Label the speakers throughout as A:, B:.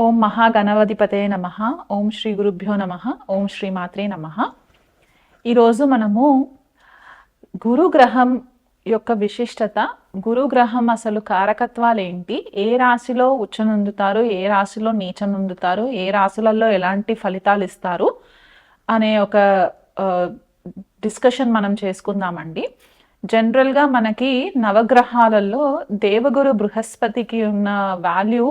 A: ఓం మహాగణపతిపతే నమ. ఓం శ్రీ గురుభ్యో నమ. ఓం శ్రీ మాత్రే నమ. ఈరోజు మనము గురుగ్రహం యొక్క విశిష్టత, గురుగ్రహం అసలు కారకత్వాలు ఏంటి, ఏ రాశిలో ఉచ్చనుందుతారు, ఏ రాశిలో నీచనుందుతారు, ఏ రాశులలో ఎలాంటి ఫలితాలు ఇస్తారు అనే ఒక డిస్కషన్ మనం చేసుకుందామండి. జనరల్గా మనకి నవగ్రహాలలో దేవగురు బృహస్పతికి ఉన్న వాల్యూ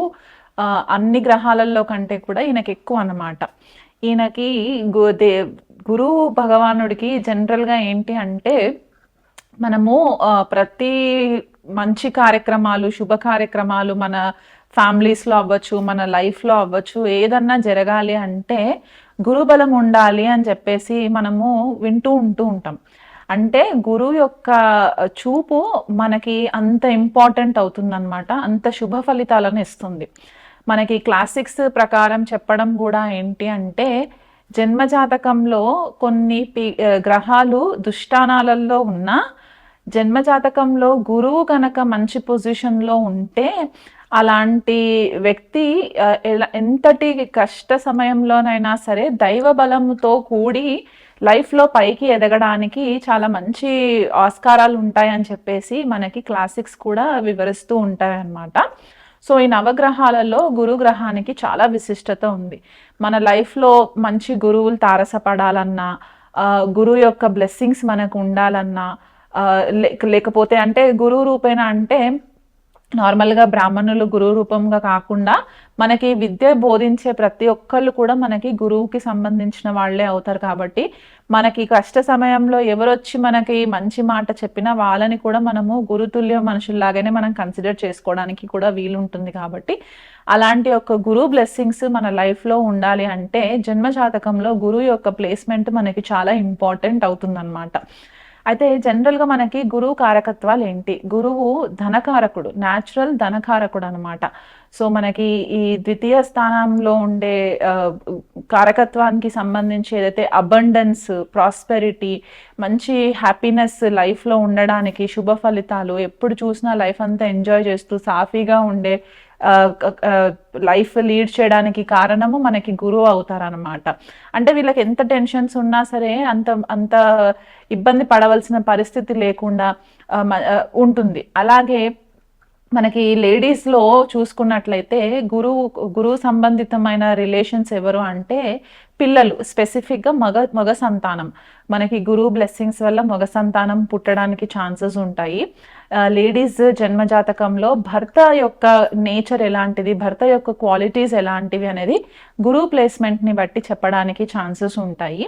A: అన్ని గ్రహాలలో కంటే కూడా ఈయనకి ఎక్కువ అన్నమాట. ఈయనకి గురు భగవానుడికి జనరల్గా ఏంటి అంటే, మనము ప్రతి మంచి కార్యక్రమాలు, శుభ కార్యక్రమాలు మన ఫ్యామిలీస్లో అవ్వచ్చు, మన లైఫ్లో అవ్వచ్చు, ఏదన్నా జరగాలి అంటే గురుబలం ఉండాలి అని చెప్పేసి మనము వింటూ ఉంటాం. అంటే గురువు యొక్క చూపు మనకి అంత ఇంపార్టెంట్ అవుతుందన్నమాట, అంత శుభ ఫలితాలను ఇస్తుంది. మనకి క్లాసిక్స్ ప్రకారం చెప్పడం కూడా ఏంటి అంటే, జన్మజాతకంలో కొన్ని గ్రహాలు దుష్టానాలలో ఉన్న జన్మజాతకంలో గురువు కనుక మంచి పొజిషన్లో ఉంటే అలాంటి వ్యక్తి ఎంతటి కష్ట సమయంలోనైనా సరే దైవ బలంతో కూడి లైఫ్లో పైకి ఎదగడానికి చాలా మంచి ఆస్కారాలు ఉంటాయని చెప్పేసి మనకి క్లాసిక్స్ కూడా వివరిస్తూ ఉంటాయన్నమాట. సో ఈ నవగ్రహాలలో గురుగ్రహానికి చాలా విశిష్టత ఉంది. మన లైఫ్లో మంచి గురువులు తారసపడాలన్నా, గురువు యొక్క బ్లెస్సింగ్స్ మనకు ఉండాలన్నా, లేకపోతే అంటే గురువు రూపేణ అంటే నార్మల్గా బ్రాహ్మణులు గురువు రూపంగా కాకుండా మనకి విద్య బోధించే ప్రతి ఒక్కళ్ళు కూడా మనకి గురువుకి సంబంధించిన వాళ్ళే అవుతారు. కాబట్టి మనకి కష్ట సమయంలో ఎవరొచ్చి మనకి మంచి మాట చెప్పినా వాళ్ళని కూడా మనము గురుతుల్య మనుషుల్లాగానే మనం కన్సిడర్ చేసుకోవడానికి కూడా వీలుంటుంది. కాబట్టి అలాంటి ఒక గురువు బ్లెస్సింగ్స్ మన లైఫ్లో ఉండాలి అంటే జన్మజాతకంలో గురువు యొక్క ప్లేస్మెంట్ మనకి చాలా ఇంపార్టెంట్ అవుతుందన్నమాట. అయితే జనరల్గా మనకి గురువు కారకత్వాలు ఏంటి? గురువు ధనకారకుడు, న్యాచురల్ ధనకారకుడు అనమాట. సో మనకి ఈ ద్వితీయ స్థానంలో ఉండే కారకత్వానికి సంబంధించి ఏదైతే అబండెన్స్, ప్రాస్పెరిటీ, మంచి హ్యాపీనెస్ లైఫ్లో ఉండడానికి, శుభ ఫలితాలు, ఎప్పుడు చూసినా లైఫ్ అంతా ఎంజాయ్ చేస్తూ సాఫీగా ఉండే లైఫ్ లీడ్ చేయడానికి కారణము మనకి గురువు అవుతారనమాట. అంటే వీళ్ళకి ఎంత టెన్షన్స్ ఉన్నా సరే అంత ఇబ్బంది పడవలసిన పరిస్థితి లేకుండా ఉంటుంది. అలాగే మనకి లేడీస్లో చూసుకున్నట్లయితే గురువు సంబంధితమైన రిలేషన్స్ ఎవరు అంటే పిల్లలు, స్పెసిఫిక్గా మగ సంతానం. మనకి గురువు బ్లెస్సింగ్స్ వల్ల మగ సంతానం పుట్టడానికి ఛాన్సెస్ ఉంటాయి. లేడీస్ జన్మజాతకంలో భర్త యొక్క నేచర్ ఎలాంటిది, భర్త యొక్క క్వాలిటీస్ ఎలాంటివి అనేది గురువు ప్లేస్మెంట్ని బట్టి చెప్పడానికి ఛాన్సెస్ ఉంటాయి.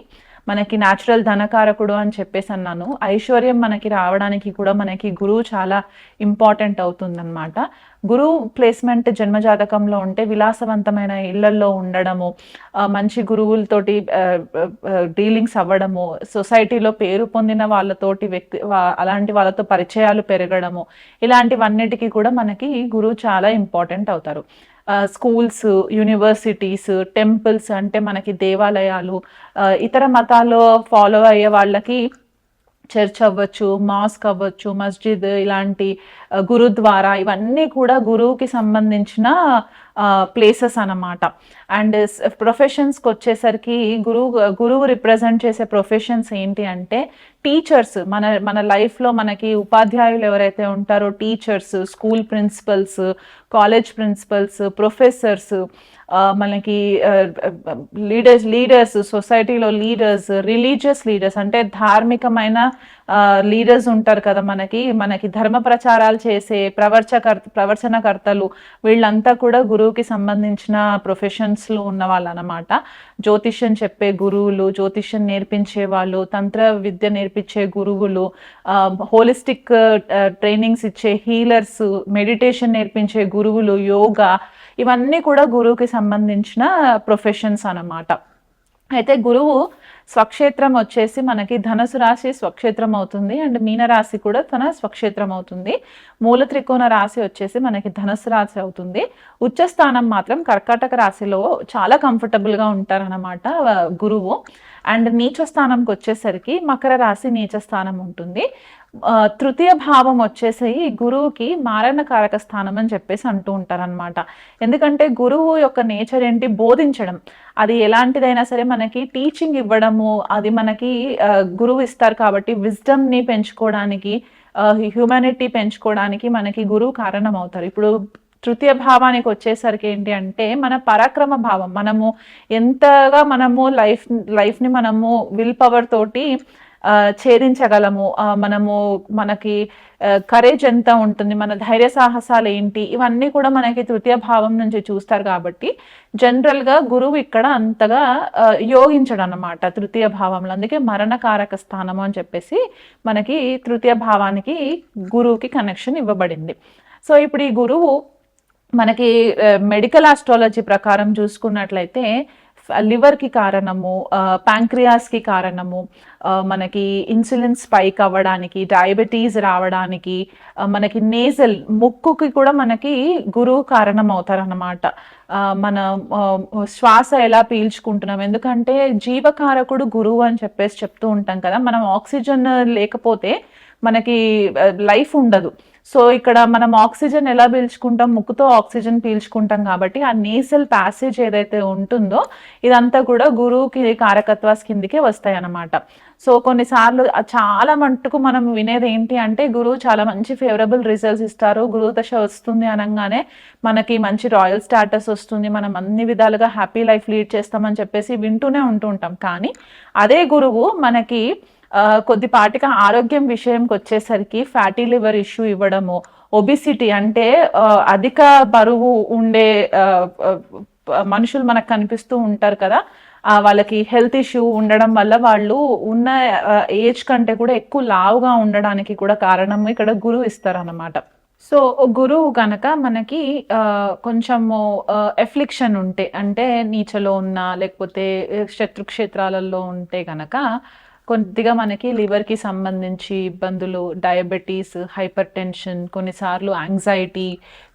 A: మనకి న్యాచురల్ ధనకారకుడు అని చెప్పేసి అన్నాను. ఐశ్వర్యం మనకి రావడానికి కూడా మనకి గురువు చాలా ఇంపార్టెంట్ అవుతుందన్నమాట. గురువు ప్లేస్మెంట్ జన్మజాతకంలో ఉంటే విలాసవంతమైన ఇళ్లల్లో ఉండడము, మంచి గురువులతోటి డీలింగ్స్ అవ్వడము, సొసైటీలో పేరు పొందిన వాళ్ళతోటి అలాంటి వాళ్ళతో పరిచయాలు పెరగడము, ఇలాంటివన్నిటికీ కూడా మనకి గురువు చాలా ఇంపార్టెంట్ అవుతారు. స్కూల్స్, యూనివర్సిటీస్, టెంపుల్స్ అంటే మనకి దేవాలయాలు, ఇతర మతాల్లో ఫాలో అయ్యే వాళ్ళకి చర్చ్ అవ్వచ్చు, మాస్క్ అవ్వచ్చు, మస్జిద్, ఇలాంటి గురుద్వారా, ఇవన్నీ కూడా గురువుకి సంబంధించిన ప్లేసెస్ అన్నమాట. అండ్ ప్రొఫెషన్స్కి వచ్చేసరికి గురువు రిప్రజెంట్ చేసే ప్రొఫెషన్స్ ఏంటి అంటే టీచర్స్. మన లైఫ్లో మనకి ఉపాధ్యాయులు ఎవరైతే ఉంటారో teachers, school principles, college principles, professors, మనకి లీడర్స్, సొసైటీలో లీడర్స్, రిలీజియస్ లీడర్స్ అంటే ధార్మికమైన లీడర్స్ ఉంటారు కదా మనకి ధర్మ ప్రచారాలు చేసే ప్రవచనకర్తలు, వీళ్ళంతా కూడా గురువుకి సంబంధించిన ప్రొఫెషన్స్లో ఉన్న వాళ్ళు అనమాట. జ్యోతిష్యం చెప్పే గురువులు, జ్యోతిష్యం నేర్పించే వాళ్ళు, తంత్ర విద్య నేర్పించే గురువులు, హోలిస్టిక్ ట్రైనింగ్స్ ఇచ్చే హీలర్స్, మెడిటేషన్ నేర్పించే గురువులు, యోగా, ఇవన్నీ కూడా గురువుకి సంబంధించిన ప్రొఫెషన్స్ అన్నమాట. అయితే గురువు స్వక్షేత్రం వచ్చేసి మనకి ధనుసు రాశి స్వక్షేత్రం అవుతుంది, అండ్ మీనరాశి కూడా తన స్వక్షేత్రం అవుతుంది. మూల త్రికోణ రాశి వచ్చేసి మనకి ధనుసు రాశి అవుతుంది. ఉచ్చస్థానం మాత్రం కర్కాటక రాశిలో చాలా కంఫర్టబుల్గా ఉంటారన్నమాట గురువు. అండ్ నీచ స్థానంకి వచ్చేసరికి మకర రాశి నీచ స్థానం ఉంటుంది. తృతీయ భావం వచ్చేసి గురువుకి మారణకారక స్థానం అని చెప్పేసి అంటూ ఉంటారనమాట. ఎందుకంటే గురువు యొక్క నేచర్ ఏంటి? బోధించడం. అది ఎలాంటిదైనా సరే మనకి టీచింగ్ ఇవ్వడము, అది మనకి గురువు ఇస్తారు కాబట్టి విజ్డమ్ని పెంచుకోవడానికి, హ్యూమానిటీ పెంచుకోవడానికి మనకి గురువు కారణం అవుతారు. ఇప్పుడు తృతీయ భావానికి వచ్చేసరికి ఏంటి అంటే మన పరాక్రమ భావం. మనము ఎంతగా మనము లైఫ్ని మనము విల్ పవర్ తోటి ఛేదించగలము, మనకి కరేజ్ ఎంత ఉంటుంది, మన ధైర్య సాహసాలు ఏంటి, ఇవన్నీ కూడా మనకి తృతీయ భావం నుంచి చూస్తారు. కాబట్టి జనరల్గా గురువు ఇక్కడ అంతగా యోగించడం అన్నమాట తృతీయ భావంలో. అందుకే మరణకారక స్థానము అని చెప్పేసి మనకి తృతీయ భావానికి గురువుకి కనెక్షన్ ఇవ్వబడింది. సో ఇప్పుడు ఈ గురువు మనకి మెడికల్ ఆస్ట్రాలజీ ప్రకారం చూసుకున్నట్లయితే లివర్కి కారణము, ప్యాంక్రియాస్కి కారణము, మనకి ఇన్సులిన్ స్పైక్ అవ్వడానికి, డయాబెటీస్ రావడానికి, మనకి నేజల్ ముక్కుకి కూడా మనకి గురువు కారణం అవుతారన్నమాట. మన శ్వాస ఎలా పీల్చుకుంటున్నాం, ఎందుకంటే జీవకారకుడు గురువు అని చెప్పేసి చెప్తూ ఉంటాం కదా. మనం ఆక్సిజన్ లేకపోతే మనకి లైఫ్ ఉండదు. సో ఇక్కడ మనం ఆక్సిజన్ ఎలా పీల్చుకుంటాం? ముక్కుతో ఆక్సిజన్ పీల్చుకుంటాం. కాబట్టి ఆ నేసల్ ప్యాసేజ్ ఏదైతే ఉంటుందో ఇదంతా కూడా గురువుకి కారకత్వాస్ కిందికే వస్తాయి అన్నమాట. సో కొన్నిసార్లు చాలా మట్టుకు మనం వినేది ఏంటి అంటే గురువు చాలా మంచి ఫేవరబుల్ రిజల్ట్స్ ఇస్తారు, గురువు దశ వస్తుంది అనగానే మనకి మంచి రాయల్ స్టాటస్ వస్తుంది, మనం అన్ని విధాలుగా హ్యాపీ లైఫ్ లీడ్ చేస్తామని చెప్పేసి వింటూనే ఉంటూ ఉంటాం. కానీ అదే గురువు మనకి కొద్దిపాటిగా ఆరోగ్యం విషయంకి వచ్చేసరికి ఫ్యాటీ లివర్ ఇష్యూ ఇవ్వడము, ఒబిసిటీ అంటే అధిక బరువు ఉండే మనుషులు మనకు కనిపిస్తూ ఉంటారు కదా, వాళ్ళకి హెల్త్ ఇష్యూ ఉండడం వల్ల వాళ్ళు ఉన్న ఏజ్ కంటే కూడా ఎక్కువ లావుగా ఉండడానికి కూడా కారణం ఇక్కడ గురువు ఇస్తారన్నమాట. సో గురువు కనుక మనకి కొంచెము ఎఫ్లిక్షన్ ఉంటే, అంటే నీచలో ఉన్న లేకపోతే శత్రుక్షేత్రాలలో ఉంటే కనుక కొద్దిగా మనకి లివర్కి సంబంధించి ఇబ్బందులు, డయాబెటీస్, హైపర్ టెన్షన్, కొన్నిసార్లు యాంగ్జైటీ,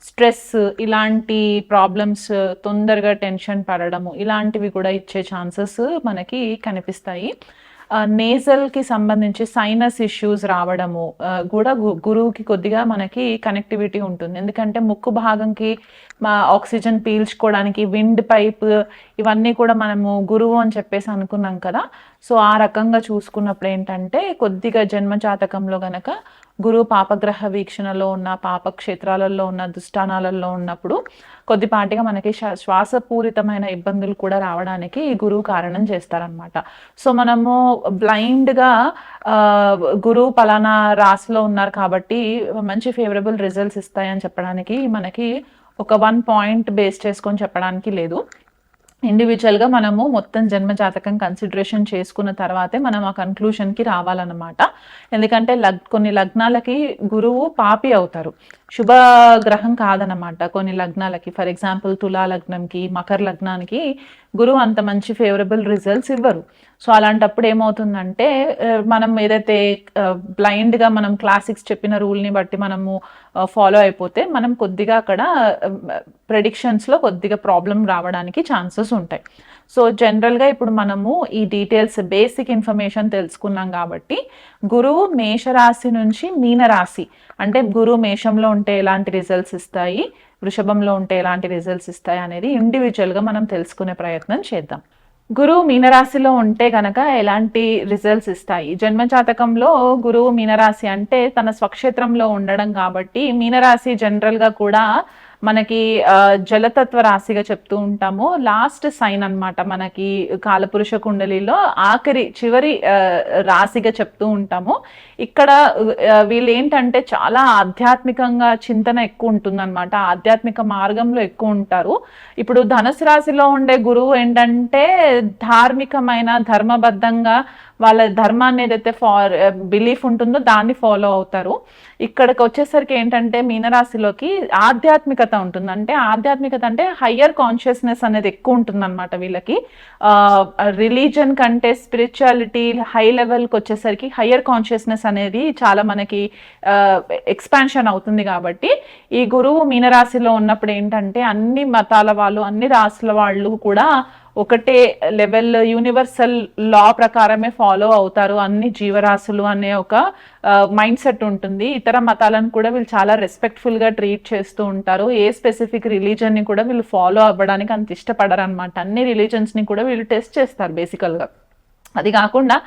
A: స్ట్రెస్, ఇలాంటి ప్రాబ్లమ్స్, తొందరగా టెన్షన్ పడడము, ఇలాంటివి కూడా ఇచ్చే ఛాన్సెస్ మనకి కనిపిస్తాయి. నేజల్కి సంబంధించి సైనస్ ఇష్యూస్ రావడము కూడా గురువుకి కొద్దిగా మనకి కనెక్టివిటీ ఉంటుంది. ఎందుకంటే ముక్కు భాగంకి ఆక్సిజన్ పీల్చుకోవడానికి విండ్ పైప్, ఇవన్నీ కూడా మనము గురువు అని చెప్పేసి అనుకున్నాం కదా. సో ఆ రకంగా చూసుకున్నప్పుడు ఏంటంటే కొద్దిగా జన్మజాతకంలో గనక గురువు పాపగ్రహ వీక్షణలో ఉన్న, పాపక్షేత్రాలలో ఉన్న, దుష్టానాలలో ఉన్నప్పుడు కొద్దిపాటిగా మనకి శ్వాసపూరితమైన ఇబ్బందులు కూడా రావడానికి గురువు కారణం చేస్తారనమాట. సో మనము బ్లైండ్గా గురువు పలానా రాశిలో ఉన్నారు కాబట్టి మంచి ఫేవరబుల్ రిజల్ట్స్ ఇస్తాయని చెప్పడానికి మనకి ఒక 1 పాయింట్ బేస్ చేసుకొని చెప్పడానికి లేదు. ఇండివిజువల్గా మనము మొత్తం జన్మ జాతకం కన్సిడరేషన్ చేసుకున్న తర్వాతే మనం ఆ కన్క్లూషన్కి రావాలన్నమాట. ఎందుకంటే కొన్ని లగ్నాలకి గురువు పాపి అవుతారు, శుభ గ్రహం కాదనమాట. కొన్ని లగ్నాలకి, ఫర్ ఎగ్జాంపుల్ తులా లగ్నంకి, మకర లగ్నానికి గురువు అంత మంచి ఫేవరబుల్ రిజల్ట్స్ ఇవ్వరు. సో అలాంటప్పుడు ఏమవుతుందంటే మనం ఏదైతే బ్లైండ్గా మనం క్లాసిక్స్ చెప్పిన రూల్ని బట్టి మనము ఫాలో అయిపోతే మనం కొద్దిగా అక్కడ ప్రెడిక్షన్స్లో కొద్దిగా ప్రాబ్లం రావడానికి ఛాన్సెస్ ఉంటాయి. సో జనరల్గా ఇప్పుడు మనము ఈ డీటెయిల్స్ బేసిక్ ఇన్ఫర్మేషన్ తెలుసుకున్నాం కాబట్టి గురువు మేషరాశి నుంచి మీనరాశి, అంటే గురువు మేషంలో ఉంటే ఎలాంటి రిజల్ట్స్ ఇస్తాయి, వృషభంలో ఉంటే ఎలాంటి రిజల్ట్స్ ఇస్తాయి అనేది ఇండివిజువల్గా మనం తెలుసుకునే ప్రయత్నం చేద్దాం. గురువు మీనరాశిలో ఉంటే గనక ఎలాంటి రిజల్ట్స్ ఇస్తాయి? జన్మజాతకంలో గురువు మీనరాశి అంటే తన స్వక్షేత్రంలో ఉండడం కాబట్టి మీనరాశి జనరల్గా కూడా మనకి జలతత్వ రాశిగా చెప్తూ ఉంటాము. లాస్ట్ సైన్ అన్నమాట మనకి కాలపురుష కుండలిలో చివరి రాశిగా చెప్తూ ఉంటాము. ఇక్కడ వీళ్ళు ఏంటంటే చాలా ఆధ్యాత్మికంగా చింతన ఎక్కువ ఉంటుందన్నమాట, ఆధ్యాత్మిక మార్గంలో ఎక్కువ ఉంటారు. ఇప్పుడు ధనుసు రాశిలో ఉండే గురువు ఏంటంటే ధార్మికమైన, ధర్మబద్ధంగా వాళ్ళ ధర్మాన్ని ఏదైతే బిలీఫ్ ఉంటుందో దాన్ని ఫాలో అవుతారు. ఇక్కడికి వచ్చేసరికి ఏంటంటే మీనరాశిలోకి ఆధ్యాత్మికత ఉంటుంది. అంటే ఆధ్యాత్మికత అంటే హయ్యర్ కాన్షియస్నెస్ అనేది ఎక్కువ ఉంటుంది అనమాట వీళ్ళకి. రిలీజన్ కంటే స్పిరిచువాలిటీ హై లెవెల్కి వచ్చేసరికి హయ్యర్ కాన్షియస్నెస్ అనేది చాలా మనకి ఎక్స్పాన్షన్ అవుతుంది. కాబట్టి ఈ గురువు మీనరాశిలో ఉన్నప్పుడు ఏంటంటే అన్ని మతాల వాళ్ళు, అన్ని రాశుల వాళ్ళు కూడా ఒకటే లెవెల్ యూనివర్సల్ లా ప్రకారమే ఫాలో అవుతారు అన్ని జీవరాశులు అనే ఒక మైండ్ సెట్ ఉంటుంది. ఇతర మతాలను కూడా వీళ్ళు చాలా రెస్పెక్ట్ఫుల్ గా ట్రీట్ చేస్తూ ఉంటారు. ఏ స్పెసిఫిక్ రిలీజన్ ని కూడా వీళ్ళు ఫాలో అవ్వడానికి అంత ఇష్టపడరు అనమాట. అన్ని రిలీజన్స్ ని కూడా వీళ్ళు టెస్ట్ చేస్తారు బేసికల్ గా. అది కాకుండా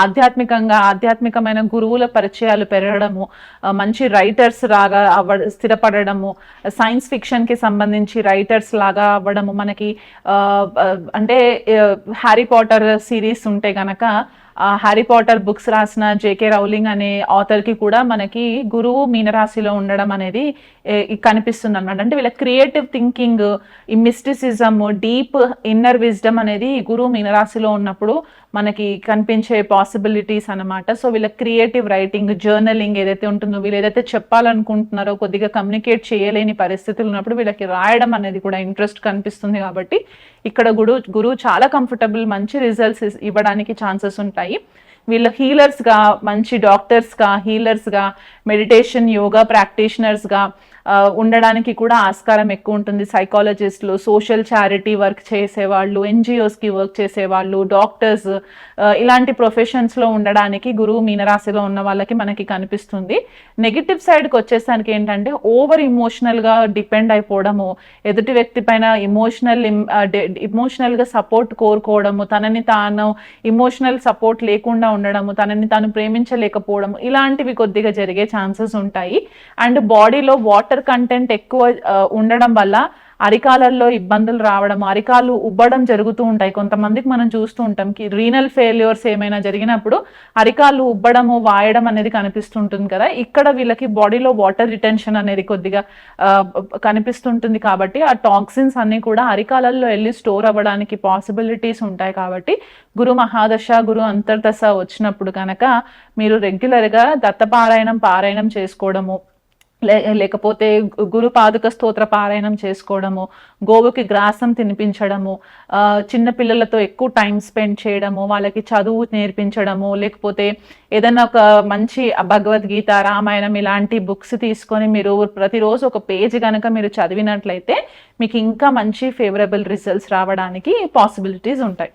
A: ఆధ్యాత్మికమైన గురువుల పరిచయాలు పెరగడము, మంచి రైటర్స్ లాగా స్థిరపడము, సైన్స్ ఫిక్షన్ కి సంబంధించి రైటర్స్ లాగా అవ్వడము. మనకి అంటే హ్యారీ పాటర్ సిరీస్ ఉంటే గనక హ్యారీ పాటర్ బుక్స్ రాసిన జేకే రౌలింగ్ అనే ఆథర్ కి కూడా మనకి గురువు మీనరాశిలో ఉండడం అనేది కనిపిస్తుంది అనమాట. అంటే వీళ్ళ క్రియేటివ్ థింకింగ్, ఈ మిస్టిసిజం, డీప్ ఇన్నర్ విజ్డమ్ అనేది గురువు మీనరాశిలో ఉన్నప్పుడు మనకి కనిపించే పాసిబిలిటీస్ అనమాట. సో వీళ్ళ క్రియేటివ్ రైటింగ్, జర్నలింగ్ ఏదైతే ఉంటుందో, వీళ్ళు ఏదైతే చెప్పాలనుకుంటున్నారో కొద్దిగా కమ్యూనికేట్ చేయలేని పరిస్థితులు ఉన్నప్పుడు వీళ్ళకి రాయడం అనేది కూడా ఇంట్రెస్ట్ కనిపిస్తుంది. కాబట్టి ఇక్కడ గురువు చాలా కంఫర్టబుల్, మంచి రిజల్ట్స్ ఇవ్వడానికి ఛాన్సెస్ ఉంటాయి. వీళ్ళు హీలర్స్గా, మంచి డాక్టర్స్గా, హీలర్స్గా, మెడిటేషన్, యోగా ప్రాక్టీషనర్స్గా ఉండడానికి కూడా ఆస్కారం ఎక్కువ ఉంటుంది. సైకాలజిస్టులు, సోషల్ చారిటీ వర్క్ చేసేవాళ్ళు, ఎన్జిఓస్కి వర్క్ చేసేవాళ్ళు, డాక్టర్స్, ఇలాంటి ప్రొఫెషన్స్లో ఉండడానికి గురువు మీనరాశిలో ఉన్న వాళ్ళకి మనకి కనిపిస్తుంది. నెగిటివ్ సైడ్కి వచ్చేసరికి ఏంటంటే ఓవర్ ఇమోషనల్గా డిపెండ్ అయిపోవడము, ఎదుటి వ్యక్తి పైన ఇమోషనల్గా సపోర్ట్ కోరుకోవడము, తనని తాను ఇమోషనల్ సపోర్ట్ లేకుండా ఉండడము, తనని తాను ప్రేమించలేకపోవడము, ఇలాంటివి కొద్దిగా జరిగే ఛాన్సెస్ ఉంటాయి. అండ్ బాడీలో వాటర్ కంటెంట్ ఎక్కువ ఉండడం వల్ల అరికాలల్లో ఇబ్బందులు రావడం, అరికాలు ఉబ్బడం జరుగుతూ ఉంటాయి. కొంతమందికి మనం చూస్తూ ఉంటాం రీనల్ ఫెయిల్యూర్స్ ఏమైనా జరిగినప్పుడు అరికాలు ఉబ్బడము, వాయడం అనేది కనిపిస్తుంటుంది కదా. ఇక్కడ వీళ్ళకి బాడీలో వాటర్ రిటెన్షన్ అనేది కొద్దిగా కనిపిస్తుంటుంది. కాబట్టి ఆ టాక్సిన్స్ అన్ని కూడా అరికాలల్లో వెళ్ళి స్టోర్ అవ్వడానికి పాసిబిలిటీస్ ఉంటాయి. కాబట్టి గురు మహాదశ, గురు అంతర్దశ వచ్చినప్పుడు కనుక మీరు రెగ్యులర్గా పారాయణం చేసుకోవడము, లేకపోతే గురు పాదుక స్తోత్ర పారాయణం చేసుకోవడము, గోవుకి గ్రాసం తినిపించడము, చిన్న పిల్లలతో ఎక్కువ టైం స్పెండ్ చేయడము, వాళ్ళకి చదువు నేర్పించడము, లేకపోతే ఏదైనా ఒక మంచి భగవద్గీత, రామాయణం ఇలాంటి బుక్స్ తీసుకొని మీరు ప్రతిరోజు ఒక పేజ్ కనుక మీరు చదివినట్లయితే మీకు ఇంకా మంచి ఫేవరబుల్ రిజల్ట్స్ రావడానికి పాసిబిలిటీస్ ఉంటాయి.